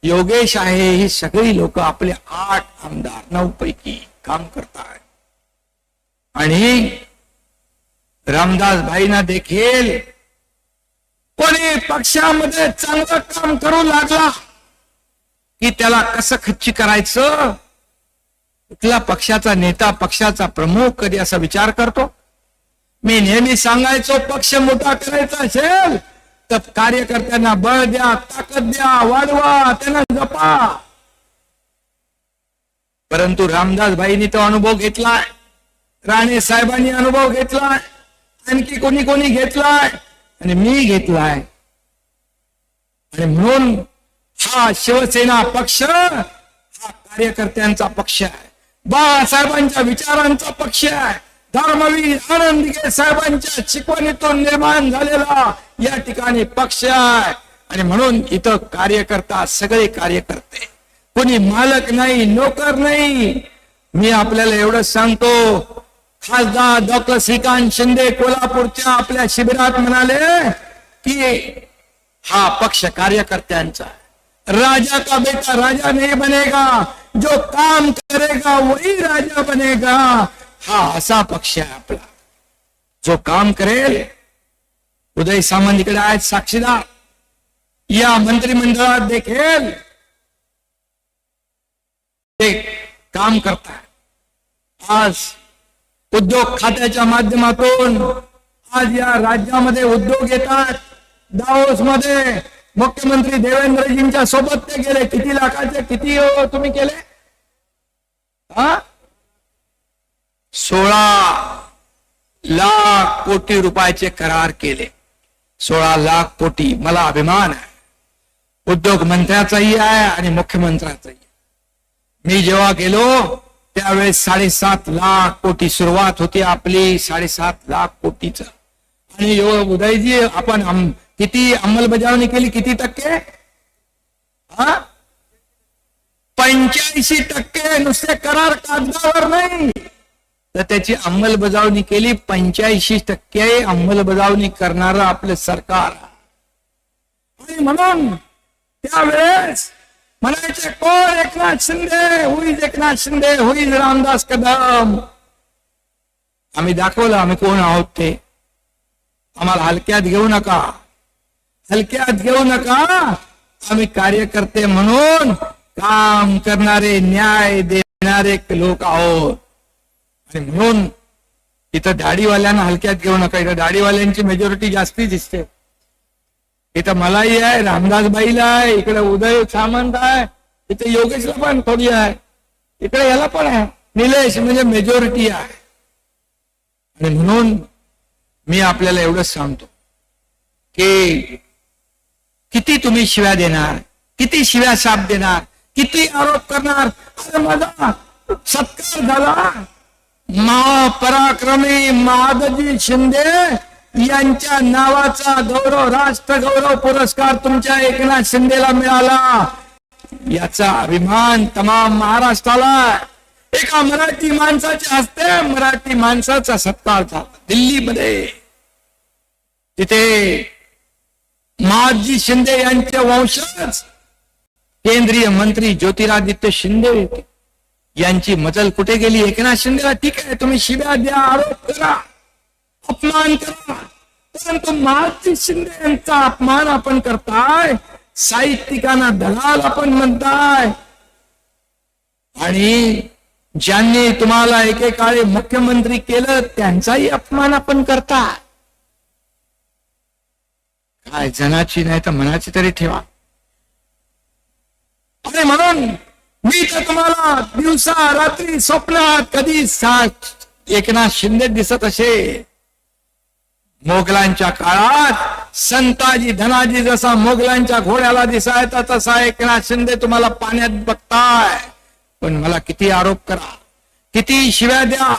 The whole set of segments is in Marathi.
योगेश आहे, ही सगळी लोक आपले 8 आमदार 9 पैकी काम करतात. आणि रामदास भाईंना देखील कोणी पक्षामध्ये चांगलं काम करू लागला की त्याला कसं खच्ची करायचं. कुठला पक्षाचा नेता, पक्षाचा प्रमुख कधी असा विचार करतो? मी नेहमी सांगायचो, पक्ष मोठा करायचा असेल तर कार्यकर्त्यांना बळ द्या, ताकद द्या, वाढवा, त्यांना जपा. परंतु रामदास भाईंनी तो अनुभव घेतलाय, राणे साहेबांनी अनुभव घेतलाय, आणखी कोणी कोणी घेतलाय आणि मी घेतलाय. आणि म्हणून हा शिवसेना पक्ष हा कार्यकर्त्यांचा पक्ष आहे, बाळासाहेबांच्या विचारांचा पक्ष आहे, धर्मवीर आनंद दिघे साहेबांच्या शिकवणीतून निर्माण झालेला या ठिकाणी पक्ष आहे. आणि म्हणून इथं कार्यकर्ता, सगळे कार्यकर्ते, कोणी मालक नाही, नोकर नाही. मी आपल्याला एवढंच सांगतो, खासदार डॉक्टर श्रीकांत शिंदे कोल्हापूरच्या आपल्या शिबिरात म्हणाले की हा पक्ष कार्यकर्त्यांचा आहे. राजा का बेटा राजा नहीं बनेगा, जो काम करेगा वही राजा बनेगा. हा असा पक्ष आहे आपला, जो काम करेल. उदय सामंत इकडे आहेत साक्षीदार, या मंत्रिमंडळात देखील ते काम करतात. आज उद्योग खात्याच्या माध्यमातून आज या राज्यामध्ये उद्योग येतात. दावोस मध्ये मुख्यमंत्री देवेंद्रजींच्या सोबत ते गेले. किती लाखाचे, किती तुम्ही केले? 16 लाख कोटी रुपयाचे करार केले. 16 लाख कोटी. मला अभिमान आहे, उद्योग मंत्र्याचाही आहे आणि मुख्यमंत्र्याचाही. मी जेव्हा गेलो त्यावेळेस 7.5 लाख कोटी सुरुवात होती आपली, 7.5 लाख कोटीच. आणि उदयजी आपण किती अंमलबजावणी केली? किती टक्के? 85%. नुसते करार कागदावर नाही तर त्याची अंमलबजावणी केली. 85% अंमलबजावणी करणारं आपलं सरकार. आणि म्हणून त्यावेळेस म्हणायचे, कोण एकनाथ शिंदे? Who's Eknath Shinde, who's Ramdas Kadam. आम्ही दाखवलं आम्ही कोण आहोत ते. आम्हाला हलक्यात घेऊ नका, हलक्यात घेऊ नका. आम्ही कार्यकर्ते म्हणून काम करणारे, न्याय देणारे लोक आहोत. आणि म्हणून इथं दाढीवाल्यांना हलक्यात घेऊ नका. इथं दाढीवाल्यांची मेजॉरिटी जास्ती दिसते. इथं मलाही आहे, रामदासबाईला आहे, इकडे उदय सामंत आहे, इथे योगेशला पण थोडी आहे, इकडे याला पण आहे, निलेश. म्हणजे मेजॉरिटी आहे. आणि म्हणून मी आपल्याला एवढंच सांगतो की किती तुम्ही शिव्या देणार, किती शिव्या शाप देणार, किती आरोप करणार. अरे माझा सत्कार झाला, महापराक्रमी महादजी शिंदे यांच्या नावाचा गौरव, राष्ट्र गौरव पुरस्कार तुमच्या एकनाथ शिंदेला मिळाला. याचा अभिमान तमाम महाराष्ट्राला. एका मराठी माणसाच्या हस्ते मराठी माणसाचा सत्कार झाला दिल्लीमध्ये. तिथे महादजी शिंदे यांचे वंशज केंद्रीय मंत्री ज्योतिरादित्य शिंदे यांची मजल कुठे गेली? एकनाथ शिंदेला. ठीक आहे, तुम्ही शिव्या द्या, आरोप करा, अपमान करा, परंतु महादजी शिंदे यांचा अपमान आपण करताय, साहित्यिकांना दलाल आपण म्हणताय. आणि ज्यांनी तुम्हाला एकेकाळी मुख्यमंत्री केलं त्यांचाही अपमान आपण करताय. काय जनाची नाही तर मनाची तरी ठेवा. आणि म्हणून मी तर तुम्हाला दिवसा रात्री स्वप्नात कधी एकनाथ शिंदे दिसत असे. मोगलांच्या काळात संताजी धनाजी जसा मोगलांच्या घोड्याला दिसायचा तसा एकनाथ शिंदे तुम्हाला पाण्यात बघताय. पण मला किती आरोप करा, किती शिव्या द्या,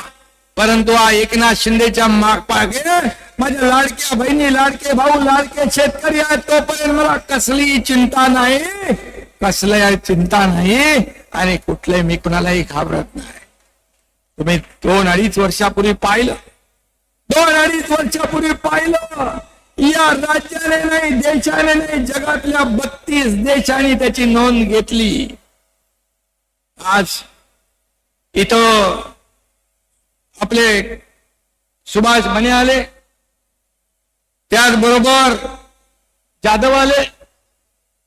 परंतु एकनाथ शिंदेच्या मागे माझ्या लाडक्या बहिणी, लाडके भाऊ, लाडके शेतकरी आहेत. तोपर्यंत मला कसली चिंता नाही, कसली चिंता नाही. आणि कुठले मी कुणालाही घाबरत नाही. तुम्ही 2-2.5 वर्षापूर्वी पाहिलं, 2-2.5 वर्षापूर्वी पाहिलं या राज्याने नाही, देशाने नाही, जगातल्या 32 देशांनी त्याची नोंद घेतली. आज इथं आपले सुभाष म्हणे आले, त्याचबरोबर जाधव आले,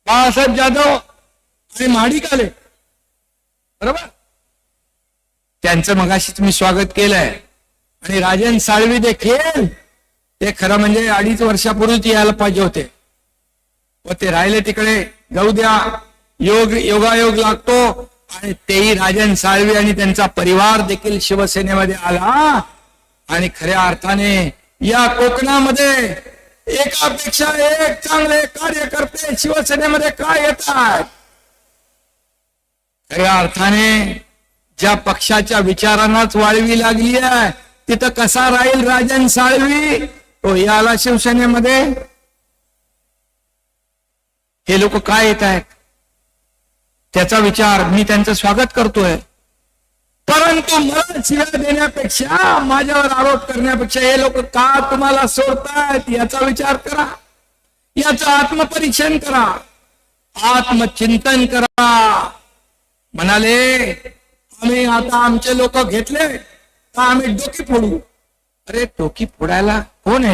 बाळासाहेब जाधव आणि महाडिक आले, बरोबर. त्यांचं मगाशीच मी स्वागत केलंय. आणि राजन साळवी देखील, ते खरं म्हणजे 2.5 वर्षापूर्वीच यायला पाहिजे होते, व ते राहिले तिकडे. जाऊ द्या, योगायोग लागतो. आणि तेही राजन साळवी आणि त्यांचा परिवार देखील शिवसेनेमध्ये आला. आणि खऱ्या अर्थाने या कोकणामध्ये एकापेक्षा एक चांगले कार्यकर्ते शिवसेनेमध्ये काय येतात. खऱ्या अर्थाने ज्या पक्षाच्या विचारांनाच वाळवी लागली आहे, तिथं कसा राहील राजन साळवी? तो याला शिवसेनेमध्ये. हे लोक काय येत आहेत त्याचा विचार मी त्यांचं स्वागत करतोय. परंतु मला शिव्या देण्यापेक्षा, माझ्यावर आरोप करण्यापेक्षा हे लोक का तुम्हाला सोडतायत याचा विचार करा, याचं आत्मपरीक्षण करा, आत्मचिंतन करा. म्हणाले आम्ही आता आमचे लोक घेतले तर आम्ही डोकी फोडू. अरे डोकी फोडायला कोण आहे?